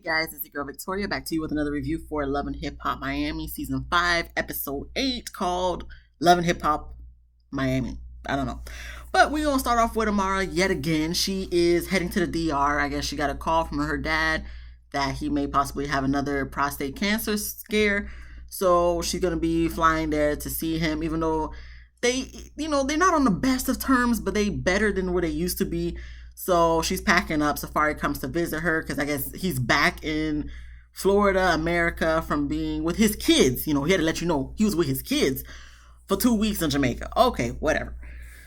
Guys, it's your girl Victoria back to you with another review for Love and Hip Hop Miami Season 5, Episode 8 called Love and Hip Hop Miami. I don't know. But we're going to start off with Amara yet again. She is heading to the DR. I guess she got a call from her dad that he may possibly have another prostate cancer scare. So she's going to be flying there to see him, even though they're not on the best of terms, but they better than where they used to be. So she's packing up. Safari comes to visit her because I guess he's back in Florida, America, from being with his kids. He had to let you know he was with his kids for 2 weeks in Jamaica. Okay, whatever.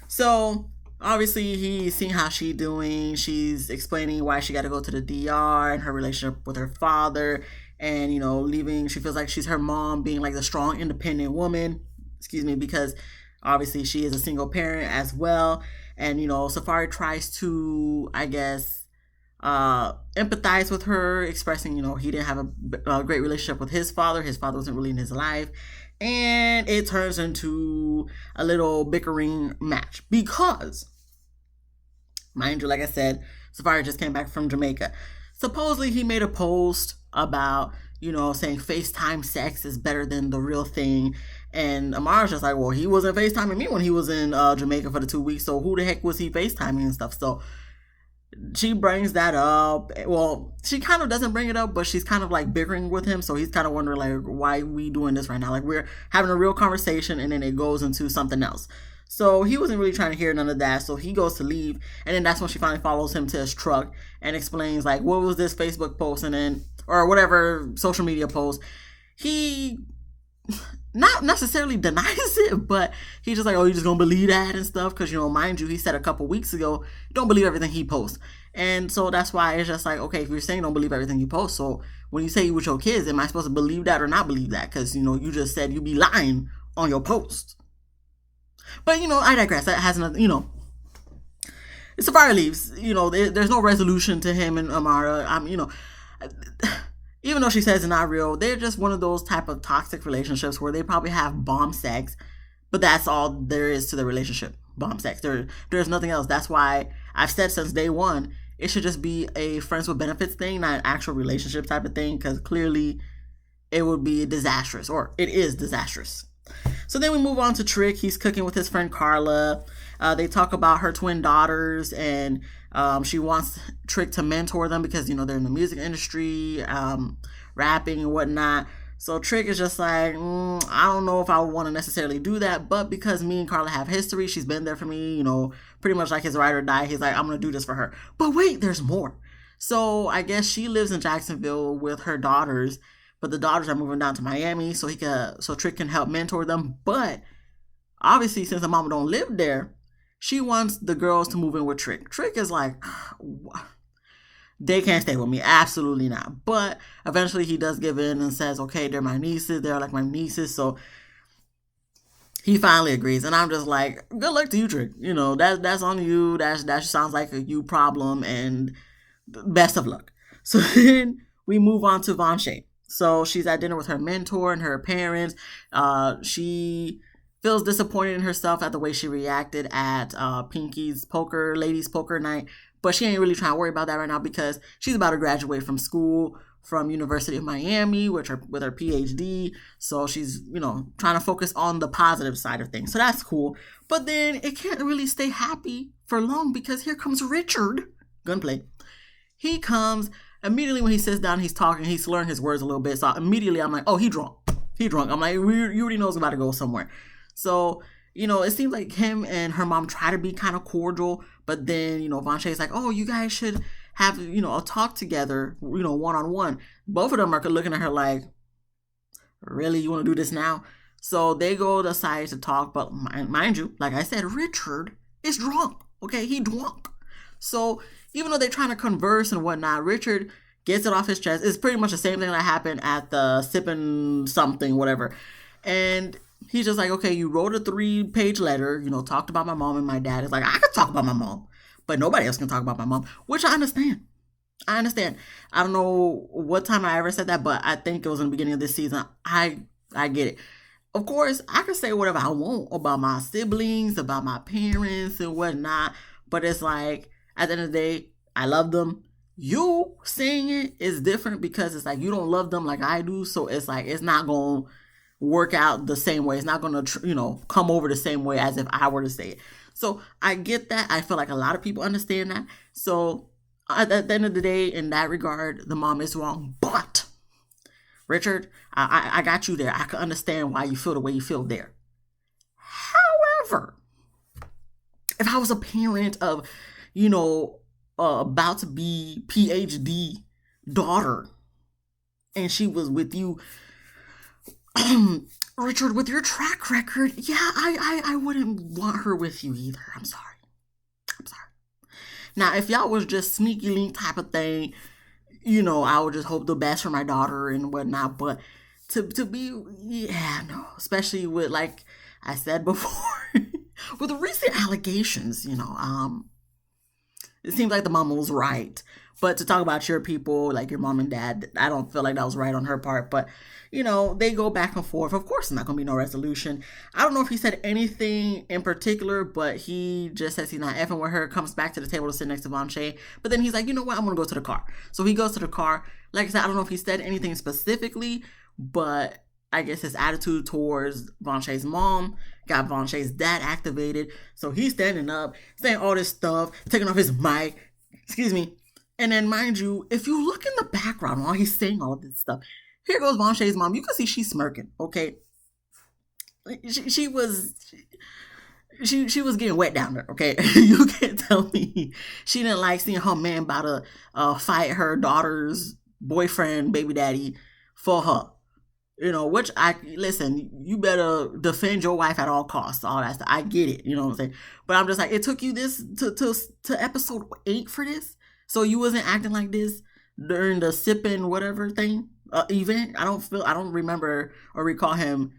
So obviously he's seeing how she's doing. She's explaining why she got to go to the DR and her relationship with her father, and leaving. She feels like she's her mom, being like the strong, independent woman. Because obviously she is a single parent as well. And, Safari tries to, I guess, empathize with her, expressing, he didn't have a great relationship with his father. His father wasn't really in his life. And it turns into a little bickering match because, mind you, like I said, Safari just came back from Jamaica. Supposedly he made a post about, saying FaceTime sex is better than the real thing. And Amara's just like, well, he wasn't FaceTiming me when he was in Jamaica for the 2 weeks. So who the heck was he FaceTiming and stuff? So she brings that up. Well, she kind of doesn't bring it up, but she's kind of like bickering with him. So he's kind of wondering, like, why we doing this right now? Like, we're having a real conversation and then it goes into something else. So he wasn't really trying to hear none of that. So he goes to leave. And then that's when she finally follows him to his truck and explains, like, what was this Facebook post and then, or whatever social media post. He not necessarily denies it, but he's just like, oh, you just gonna believe that and stuff? Because, mind you, he said a couple weeks ago, don't believe everything he posts. And so that's why it's just like, okay, if you're saying don't believe everything you post, so when you say you with your kids, am I supposed to believe that or not believe that? Because, you just said you be lying on your post. But, I digress. That has nothing, Safari leaves. There's no resolution to him and Amara. Even though she says it's not real, they're just one of those type of toxic relationships where they probably have bomb sex, but that's all there is to the relationship. Bomb sex. There's nothing else. That's why I've said since day one, it should just be a friends with benefits thing, not an actual relationship type of thing, because clearly it would be disastrous, or it is disastrous. So then we move on to Trick. He's cooking with his friend Carla. They talk about her twin daughters, and she wants Trick to mentor them because, they're in the music industry, rapping and whatnot. So Trick is just like, I don't know if I would want to necessarily do that, but because me and Carla have history, she's been there for me, pretty much like his ride or die. He's like, I'm going to do this for her. But wait, there's more. So I guess she lives in Jacksonville with her daughters, but the daughters are moving down to Miami so Trick can help mentor them. But obviously, since the mama don't live there, she wants the girls to move in with Trick. Trick is like, they can't stay with me. Absolutely not. But eventually he does give in and says, okay, they're my nieces. They're like my nieces. So he finally agrees. And I'm just like, good luck to you, Trick. That's on you. That sounds like a you problem. And best of luck. So then we move on to Vanshay. So she's at dinner with her mentor and her parents. She feels disappointed in herself at the way she reacted at Pinky's ladies poker night. But she ain't really trying to worry about that right now because she's about to graduate from school, from University of Miami with her PhD. So she's, trying to focus on the positive side of things. So that's cool. But then it can't really stay happy for long because here comes Richard. Gunplay. He comes. Immediately when he sits down, he's talking, he's slurring his words a little bit. So immediately I'm like, oh, he drunk. I'm like, you already know it's about to go somewhere. So, it seems like him and her mom try to be kind of cordial, but then, Vanshay's like, oh, you guys should have, a talk together, one-on-one. Both of them are looking at her like, really, you want to do this now? So they go aside to talk, but mind you, like I said, Richard is drunk, okay? He drunk. So even though they're trying to converse and whatnot, Richard gets it off his chest. It's pretty much the same thing that happened at the sipping something, whatever. And he's just like, okay, you wrote a 3-page letter, talked about my mom and my dad. It's like, I could talk about my mom, but nobody else can talk about my mom, which I understand. I don't know what time I ever said that, but I think it was in the beginning of this season. I get it. Of course, I can say whatever I want about my siblings, about my parents and whatnot, but it's like, at the end of the day, I love them. You saying it is different because it's like you don't love them like I do, so it's like it's not going to work out the same way. It's not going to, come over the same way as if I were to say it. So I get that. I feel like a lot of people understand that. So at the end of the day, in that regard, the mom is wrong. But Richard, I got you there. I can understand why you feel the way you feel there. However, if I was a parent of, about to be PhD daughter, and she was with you, Richard, with your track record, yeah, I wouldn't want her with you either. I'm sorry. Now, if y'all was just sneaky link type of thing, I would just hope the best for my daughter and whatnot. But to be, yeah, no, especially with, like I said before, with the recent allegations, it seems like the mama was right. But to talk about your people, like your mom and dad, I don't feel like that was right on her part. But, they go back and forth. Of course, there's not going to be no resolution. I don't know if he said anything in particular, but he just says he's not effing with her, comes back to the table to sit next to Vonche. But then he's like, you know what? I'm going to go to the car. So he goes to the car. Like I said, I don't know if he said anything specifically, but I guess his attitude towards Vonche's mom got Vonche's dad activated. So he's standing up, saying all this stuff, taking off his mic. Excuse me. And then, mind you, if you look in the background while he's saying all of this stuff, here goes Vonche's mom. You can see she's smirking, okay? She was getting wet down there, okay? You can't tell me she didn't like seeing her man about to fight her daughter's boyfriend, baby daddy, for her. Which listen, you better defend your wife at all costs, all that stuff. I get it, you know what I'm saying? But I'm just like, it took you this to episode 8 for this? So you wasn't acting like this during the sipping whatever thing event? I don't remember or recall him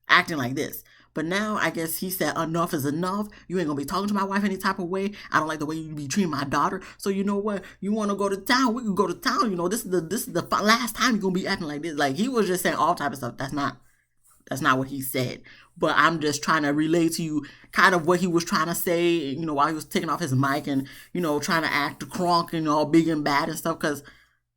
acting like this. But now I guess he said enough is enough. You ain't gonna be talking to my wife any type of way. I don't like the way you be treating my daughter. So you know what? You want to go to town? We can go to town. This is the last time you're gonna be acting like this. Like he was just saying all type of stuff. That's not what he said. But I'm just trying to relay to you kind of what he was trying to say, while he was taking off his mic and, trying to act crunk and all big and bad and stuff. Because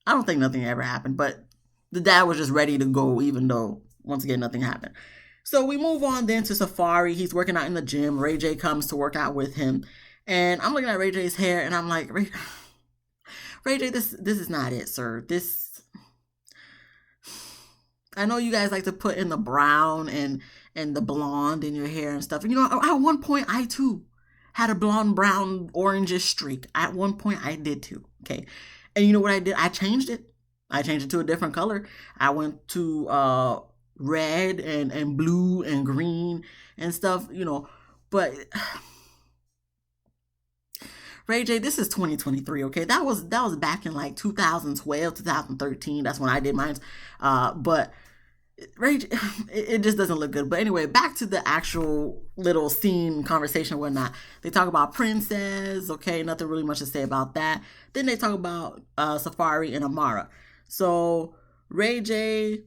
I don't think nothing ever happened. But the dad was just ready to go, even though, once again, nothing happened. So we move on then to Safari. He's working out in the gym. Ray J comes to work out with him. And I'm looking at Ray J's hair and I'm like, Ray J, this is not it, sir. I know you guys like to put in the brown and the blonde in your hair and stuff. At one point, I too had a blonde, brown, orangish streak. At one point, I did too. Okay. And you know what I did? I changed it. I changed it to a different color. I went to red and blue and green and stuff, But Ray J, this is 2023, okay? That was back in like 2012, 2013. That's when I did mine. But Ray J, it just doesn't look good. But anyway, back to the actual little scene, conversation, and whatnot. They talk about Princess, okay? Nothing really much to say about that. Then they talk about Safari and Amara. So Ray J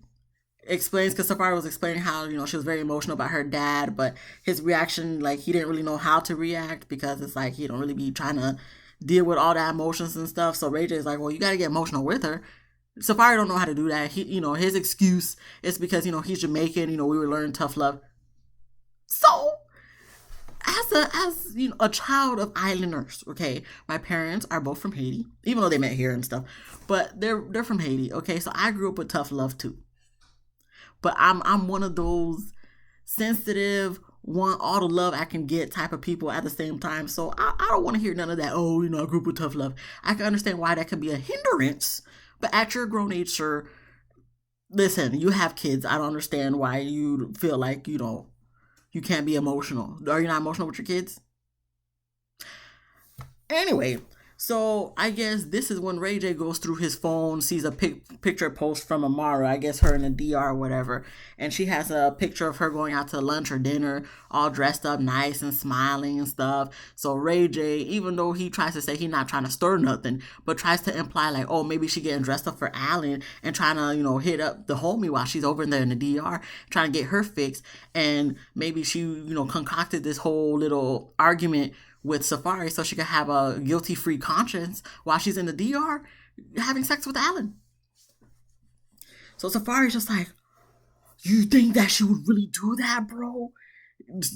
explains, because Safari was explaining how, she was very emotional about her dad, but his reaction, like, he didn't really know how to react because it's like he don't really be trying to deal with all that emotions and stuff. So Ray J is like, well, you got to get emotional with her. Safari don't know how to do that. He, his excuse is because, he's Jamaican, we were learning tough love. So as a child of islanders, okay, my parents are both from Haiti, even though they met here and stuff, but they're from Haiti, okay? So I grew up with tough love too. But I'm one of those sensitive, want all the love I can get type of people at the same time. So I don't want to hear none of that, oh, I grew up with tough love. I can understand why that can be a hindrance. But at your grown age, sir, listen, you have kids. I don't understand why you feel like, you can't be emotional. Are you not emotional with your kids? Anyway, so I guess this is when Ray J goes through his phone, sees a picture post from Amara, I guess her in the DR or whatever, and she has a picture of her going out to lunch or dinner, all dressed up nice and smiling and stuff. So Ray J, even though he tries to say he's not trying to stir nothing, but tries to imply like, oh, maybe she getting dressed up for Alan and trying to, hit up the homie while she's over there in the DR, trying to get her fixed, and maybe she, concocted this whole little argument with Safari so she could have a guilty-free conscience while she's in the DR. having sex with Alan. So Safari's just like, you think that she would really do that, bro?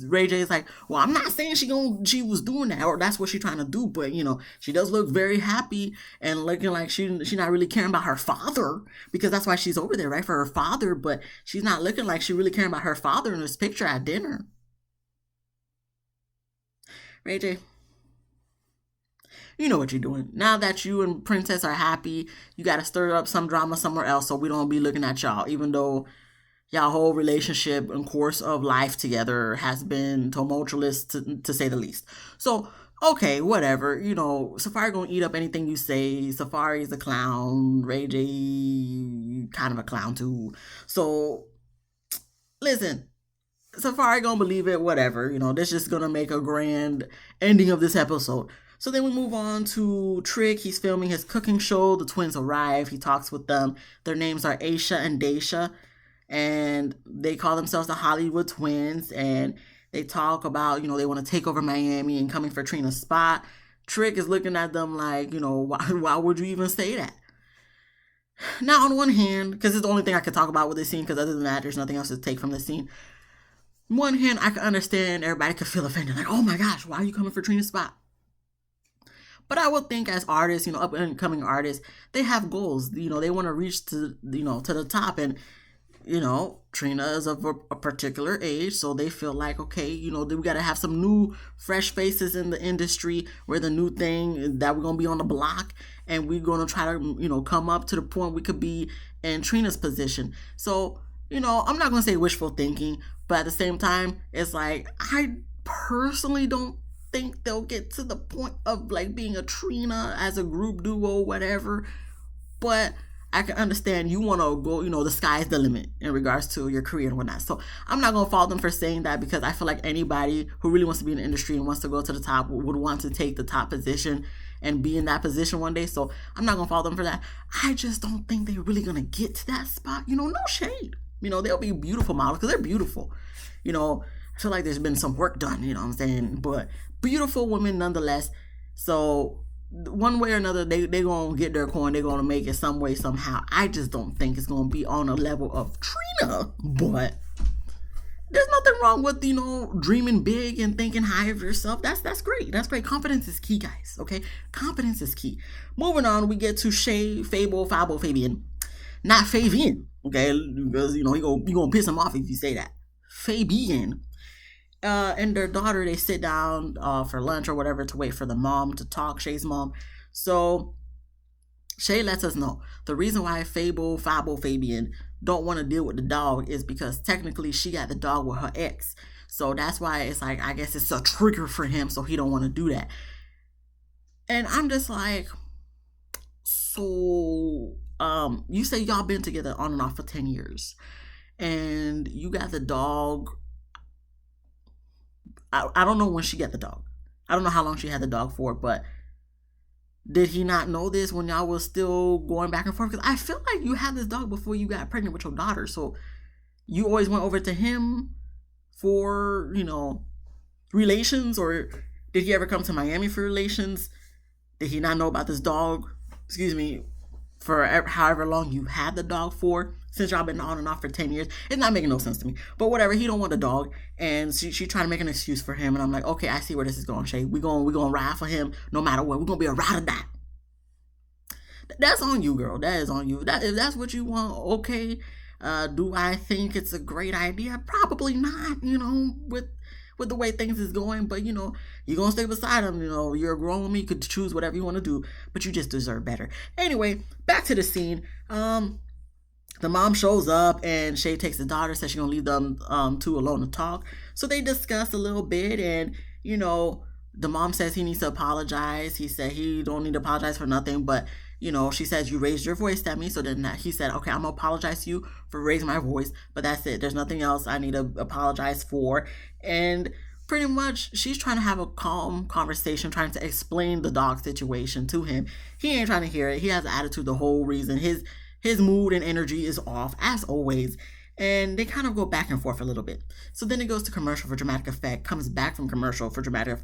Ray J is like, well, I'm not saying she was doing that or that's what she's trying to do, but she does look very happy and looking like she not really caring about her father, because that's why she's over there, right, for her father. But she's not looking like she really caring about her father in this picture at dinner. Ray J, you know what you're doing. Now that you and Princess are happy, you got to stir up some drama somewhere else so we don't be looking at y'all, even though y'all whole relationship and course of life together has been tumultuous to say the least. So, okay, whatever. Safari gonna eat up anything you say. Safari's a clown. Ray J kind of a clown too. So, listen. Safari gonna believe it, whatever. This just gonna make a grand ending of this episode. So then we move on to Trick. He's filming his cooking show. The twins arrive. He talks with them. Their names are Aisha and Daisha. And they call themselves the Hollywood Twins. And they talk about, they want to take over Miami and coming for Trina's spot. Trick is looking at them like, why would you even say that? Now, on one hand, because it's the only thing I could talk about with this scene, because other than that, there's nothing else to take from this scene. On one hand, I can understand everybody could feel offended. Like, oh my gosh, why are you coming for Trina's spot? But I would think as artists, up and coming artists, they have goals. They want to reach to the top. And, Trina is of a particular age. So they feel like, okay, we got to have some new, fresh faces in the industry. We're the new thing that we're going to be on the block. And we're going to try to, come up to the point we could be in Trina's position. So, I'm not going to say wishful thinking. But at the same time, it's like, I personally don't think they'll get to the point of like being a Trina as a group duo, whatever. But I can understand you want to go, the sky's the limit in regards to your career and whatnot. So I'm not going to fault them for saying that, because I feel like anybody who really wants to be in the industry and wants to go to the top would want to take the top position and be in that position one day. So I'm not going to fault them for that. I just don't think they're really going to get to that spot. No shade. They'll be beautiful models because they're beautiful. I feel like there's been some work done, what I'm saying? But beautiful women nonetheless. So one way or another, they going to get their coin. They're going to make it some way, somehow. I just don't think it's going to be on a level of Trina. But there's nothing wrong with, dreaming big and thinking high of yourself. That's great. That's great. Confidence is key, guys. Okay? Confidence is key. Moving on, we get to Shay, Fable, Fabian. Not Fabian. Okay? Because, he gonna piss him off if you say that. Fabian. And their daughter, they sit down for lunch or whatever to wait for the mom to talk, Shay's mom. So Shay lets us know the reason why Fabian don't want to deal with the dog is because technically she got the dog with her ex. So that's why it's like, I guess it's a trigger for him, so he don't want to do that. And I'm just like, so you say y'all been together on and off for 10 years and you got the dog. I don't know when she got the dog. I don't know how long she had the dog for, but did he not know this when y'all was still going back and forth? Because I feel like you had this dog before you got pregnant with your daughter. So you always went over to him for, relations? Or did he ever come to Miami for relations? Did he not know about this dog? For however long you had the dog for, since y'all been on and off for 10 years. It's not making no sense to me. But whatever, he don't want the dog. And she trying to make an excuse for him. And I'm like, okay, I see where this is going, Shay. We're going to ride for him no matter what. We're going to be a ride or die. That's on you, girl. That is on you. If that's what you want, okay. Do I think it's a great idea? Probably not, with the way things is going. But, you're going to stay beside him. You're a grown woman. You could choose whatever you want to do. But you just deserve better. Anyway, back to the scene. The mom shows up and Shay takes the daughter, says she's going to leave them two alone to talk. So they discuss a little bit and, the mom says he needs to apologize. He said he don't need to apologize for nothing, but, she says you raised your voice at me. So then he said, okay, I'm going to apologize to you for raising my voice, but that's it. There's nothing else I need to apologize for. And pretty much she's trying to have a calm conversation, trying to explain the dog situation to him. He ain't trying to hear it. He has an attitude the whole reason. His mood and energy is off, as always. And they kind of go back and forth a little bit. So then it goes to commercial for dramatic effect, comes back from commercial for dramatic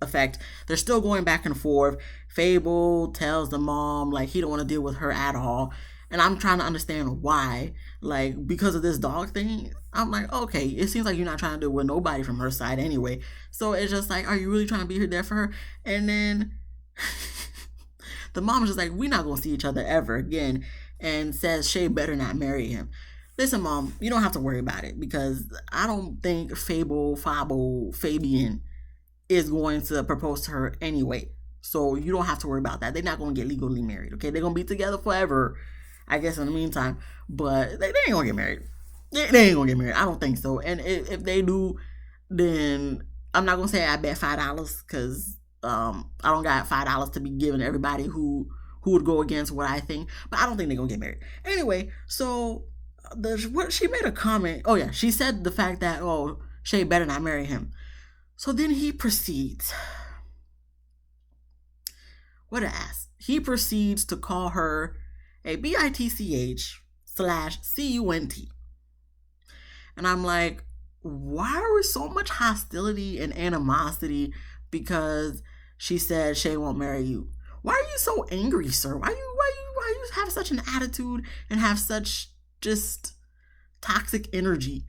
effect. They're still going back and forth. Fable tells the mom like he don't want to deal with her at all. And I'm trying to understand why. Like, because of this dog thing, I'm like, okay, it seems like you're not trying to deal with nobody from her side anyway. So it's just like, are you really trying to be there for her? And then the mom's just like, we're not going to see each other ever again. And says Shay better not marry him. Listen, mom, you don't have to worry about it because I don't think Fabian is going to propose to her anyway. So you don't have to worry about that. They're not going to get legally married, okay? They're going to be together forever, I guess, in the meantime. But they ain't going to get married. They ain't going to get married. I don't think so. And if they do, then I'm not going to say I bet $5 because I don't got $5 to be giving to everybody who would go against what I think. But I don't think they're going to get married. Anyway, so she made a comment. Oh, yeah. She said the fact that, Shay better not marry him. So then he proceeds. What an ass. He proceeds to call her a bitch/cunt. And I'm like, why are we so much hostility and animosity because she said Shay won't marry you? Why are you so angry, sir? Why you have such an attitude and have such just toxic energy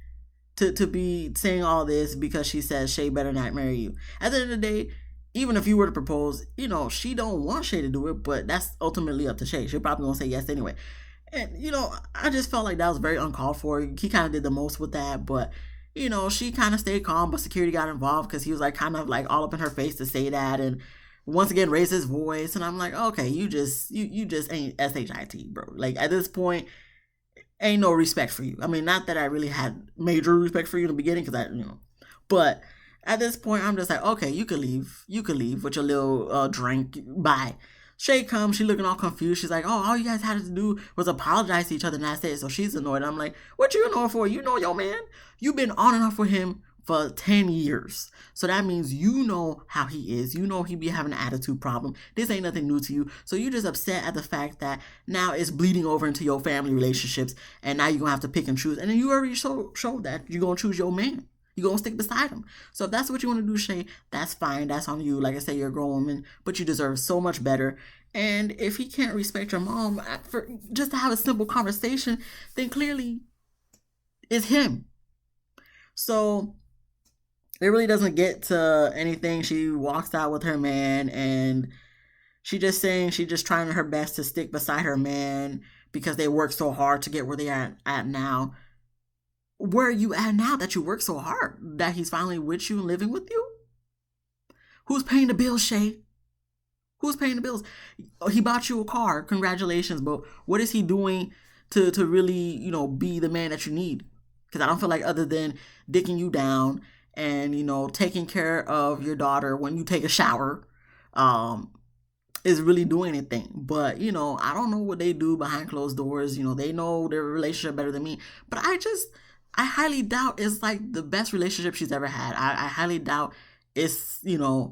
to be saying all this because she says Shay better not marry you? At the end of the day, even if you were to propose, she don't want Shay to do it, but that's ultimately up to Shay. She'll probably gonna say yes anyway. And, I just felt like that was very uncalled for. He kind of did the most with that, but, she kind of stayed calm, but security got involved because he was like kind of like all up in her face to say that and once again raised his voice. And I'm like, okay, you just ain't SHIT, bro. Like, at this point, ain't no respect for you. I mean, not that I really had major respect for you in the beginning because but at this point, I'm just like, okay, you could leave. You could leave with your little drink. Bye. Shay comes, she looking all confused. She's like, all you guys had to do was apologize to each other and that's it. So she's annoyed. I'm like, what you annoyed for? You know your man. You've been on and off with him for 10 years. So that means you know how he is. You know he be having an attitude problem. This ain't nothing new to you. So you're just upset at the fact that now it's bleeding over into your family relationships and now you're going to have to pick and choose. And then you already showed that you're going to choose your man. You're going to stick beside him. So if that's what you want to do, Shay, that's fine. That's on you. Like I said, you're a grown woman, but you deserve so much better. And if he can't respect your mom for just to have a simple conversation, then clearly it's him. So it really doesn't get to anything. She walks out with her man and she's just trying her best to stick beside her man because they work so hard to get where they are at now. Where are you at now that you work so hard? That he's finally with you and living with you? Who's paying the bills, Shay? Who's paying the bills? He bought you a car. Congratulations. But what is he doing to really, be the man that you need? Because I don't feel like other than dicking you down and, taking care of your daughter when you take a shower, is really doing anything. But, I don't know what they do behind closed doors. They know their relationship better than me. But I highly doubt it's like the best relationship she's ever had. I highly doubt it's, the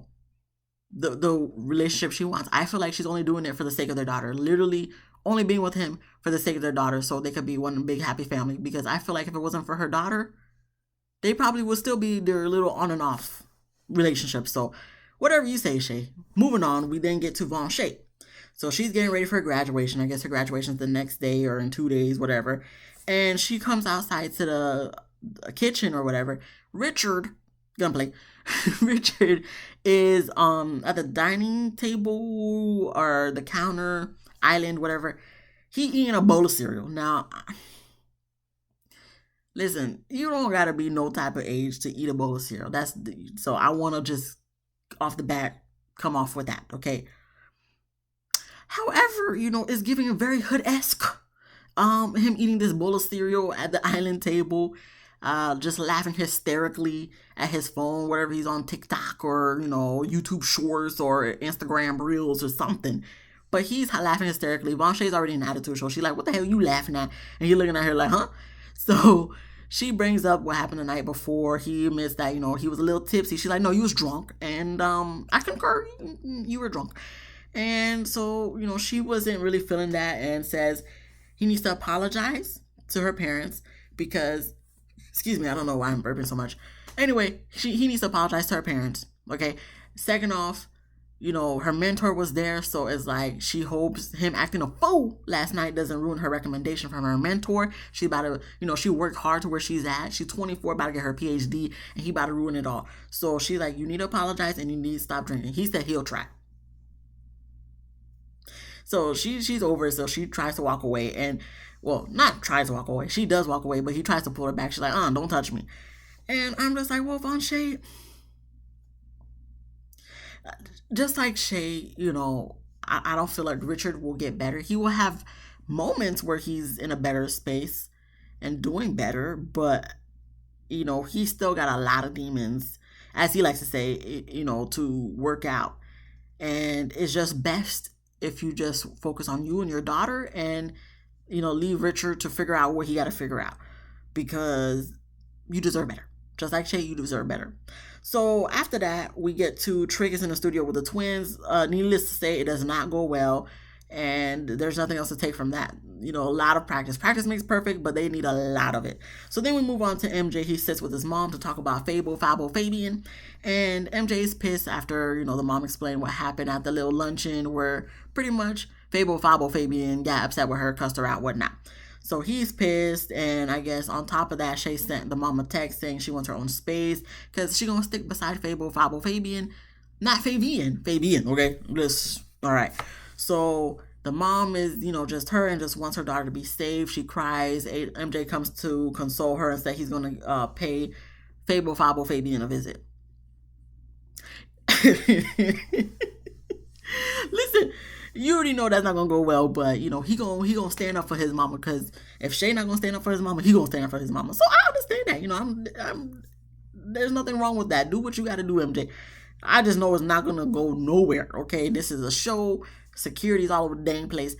relationship she wants. I feel like she's only doing it for the sake of their daughter. Literally only being with him for the sake of their daughter so they could be one big happy family. Because I feel like if it wasn't for her daughter, they probably would still be their little on and off relationship. So whatever you say, Shay. Moving on, we then get to Von Shay. So she's getting ready for her graduation. I guess her graduation is the next day or in 2 days, whatever. And she comes outside to the kitchen or whatever. Richard is at the dining table or the counter, island, whatever. He eating a bowl of cereal. Now, listen, you don't gotta be no type of age to eat a bowl of cereal. So I want to just off the bat come off with that, okay? However, it's giving a very hood-esque. Him eating this bowl of cereal at the island table, just laughing hysterically at his phone, whatever he's on TikTok or, YouTube Shorts or Instagram Reels or something. But he's laughing hysterically. Von Shay's already in an attitude show. She's like, what the hell are you laughing at? And he's looking at her like, huh? So she brings up what happened the night before. He admits that, he was a little tipsy. She's like, no, you was drunk. And I concur, you were drunk. And so, she wasn't really feeling that and says he needs to apologize to her parents because, excuse me, I don't know why I'm burping so much. Anyway, he needs to apologize to her parents, okay? Second off, her mentor was there, so it's like she hopes him acting a fool last night doesn't ruin her recommendation from her mentor. She about to, she worked hard to where she's at. She's 24, about to get her PhD, and he about to ruin it all. So she's like, you need to apologize and you need to stop drinking. He said he'll try. So she's over it, so she tries to walk away, and, well, not tries to walk away. She does walk away, but he tries to pull her back. She's like, don't touch me. And I'm just like, well, Von Shay, just like Shay, I don't feel like Richard will get better. He will have moments where he's in a better space and doing better, but, he's still got a lot of demons, as he likes to say, to work out. And it's just best if you just focus on you and your daughter and, leave Richard to figure out what he got to figure out, because you deserve better. Just like Shay, you deserve better. So after that, we get to Trigger's in the studio with the twins. Needless to say, it does not go well, and there's nothing else to take from that. A lot of practice. Practice makes perfect, but they need a lot of it. So then we move on to MJ. He sits with his mom to talk about Fabian, and MJ is pissed after, the mom explained what happened at the little luncheon where pretty much Fabian got upset with her, cussed her out, whatnot. So he's pissed, and I guess on top of that, Shay sent the mom a text saying she wants her own space because she's going to stick beside Fabian. Not Fabian, okay? All right. So the mom is, just her and just wants her daughter to be safe. She cries. MJ comes to console her and say he's going to pay Fabian a visit. Listen, you already know that's not gonna go well, but he gonna stand up for his mama, because if Shay not gonna stand up for his mama, he gonna stand up for his mama. So I understand that. I'm there's nothing wrong with that. Do what you gotta do, MJ. I just know it's not gonna go nowhere. Okay, this is a show. Security's all over the dang place.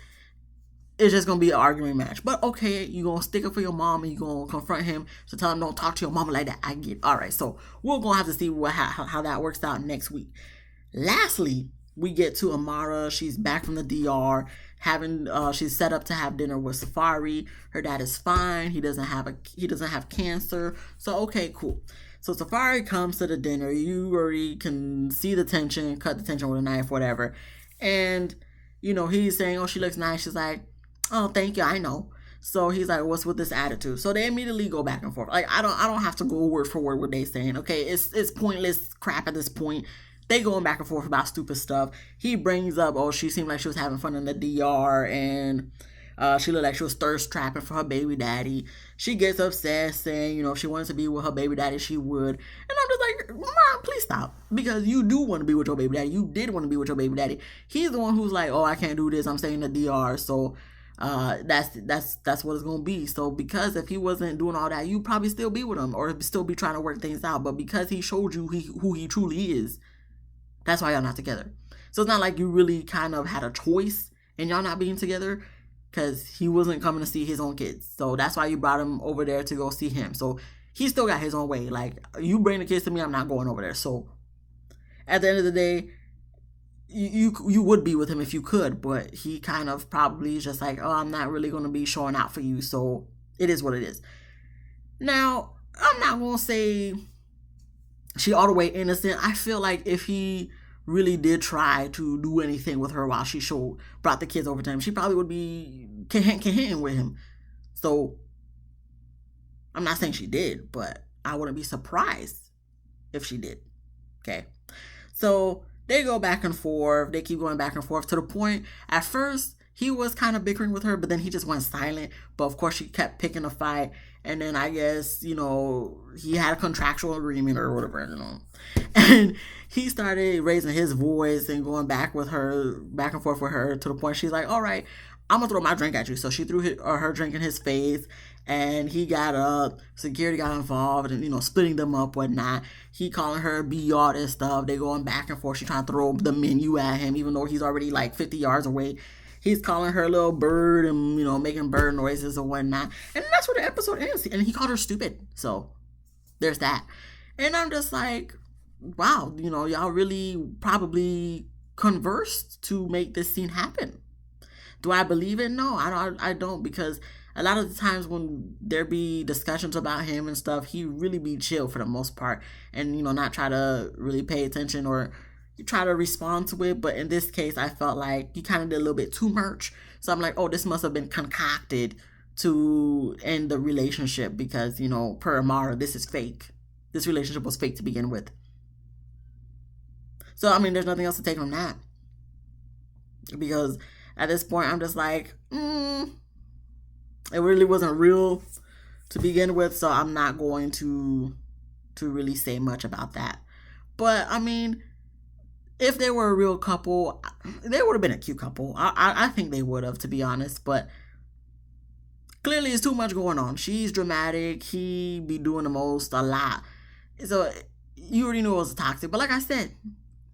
It's just gonna be an argument match. But okay, you gonna stick up for your mom and you gonna confront him to tell him don't talk to your mama like that. I get it. All right. So we're gonna have to see how that works out next week. Lastly, we get to Amara. She's back from the DR, she's set up to have dinner with Safari. Her dad is fine. He doesn't have cancer. So okay, cool. So Safari comes to the dinner. You already can see the tension, cut the tension with a knife, whatever. And he's saying, "Oh, she looks nice." She's like, "Oh, thank you. I know." So he's like, "What's with this attitude?" So they immediately go back and forth. Like I don't have to go word for word what they saying. Okay, it's pointless crap at this point. They going back and forth about stupid stuff. He brings up, oh, she seemed like she was having fun in the DR, and she looked like she was thirst trapping for her baby daddy. She gets upset, saying, if she wanted to be with her baby daddy, she would. And I'm just like, Mom, please stop. Because you do want to be with your baby daddy. You did want to be with your baby daddy. He's the one who's like, oh, I can't do this. I'm staying in the DR. So that's what it's going to be. So because if he wasn't doing all that, you'd probably still be with him or still be trying to work things out. But because he showed you who he truly is, that's why y'all not together. So it's not like you really kind of had a choice in y'all not being together, because he wasn't coming to see his own kids. So that's why you brought him over there to go see him. So he still got his own way. Like, you bring the kids to me, I'm not going over there. So at the end of the day, you would be with him if you could, but he kind of probably is just like, oh, I'm not really going to be showing out for you. So it is what it is. Now, I'm not going to say she all the way innocent. I feel like if he really did try to do anything with her while she brought the kids over to him, she probably would be can with him. So I'm not saying she did, but I wouldn't be surprised if she did. Okay. So they go back and forth. They keep going back and forth to the point, at first, he was kind of bickering with her, but then he just went silent. But of course, she kept picking a fight. And then I guess, he had a contractual agreement or whatever, And he started raising his voice and going back and forth with her, to the point she's like, all right, I'm going to throw my drink at you. So she threw her drink in his face, and he got up. Security got involved and, splitting them up, whatnot. He calling her B, all this stuff. They going back and forth. She trying to throw the menu at him, even though he's already like 50 yards away. He's calling her little bird and, making bird noises and whatnot. And that's where the episode ends. And he called her stupid. So there's that. And I'm just like, wow, y'all really probably conversed to make this scene happen. Do I believe it? No, I don't, because a lot of the times when there be discussions about him and stuff, he really be chill for the most part, and not try to really pay attention or try to respond to it, but in this case, I felt like you kind of did a little bit too much. So I'm like, oh, this must have been concocted to end the relationship because, per Amara, this is fake. This relationship was fake to begin with. So, there's nothing else to take from that. Because at this point, I'm just like, it really wasn't real to begin with, so I'm not going to really say much about that. But, if they were a real couple, they would have been a cute couple. I think they would have, to be honest. But clearly, it's too much going on. She's dramatic. He be doing the most, a lot. So you already knew it was toxic. But like I said,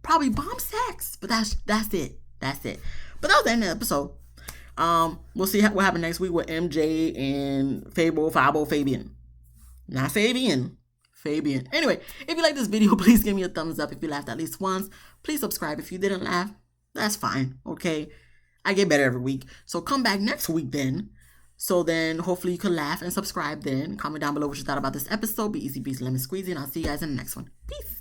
probably bomb sex. But that's it. That's it. But that was the end of the episode. We'll see what happens next week with MJ and Fabian. Not Fabian. Fabian. Anyway, if you like this video, please give me a thumbs up if you laughed at least once. Please subscribe if you didn't laugh. That's fine, okay? I get better every week. So come back next week then. So then hopefully you can laugh and subscribe then. Comment down below what you thought about this episode. Be easy, peasy, lemon squeezy, and I'll see you guys in the next one. Peace.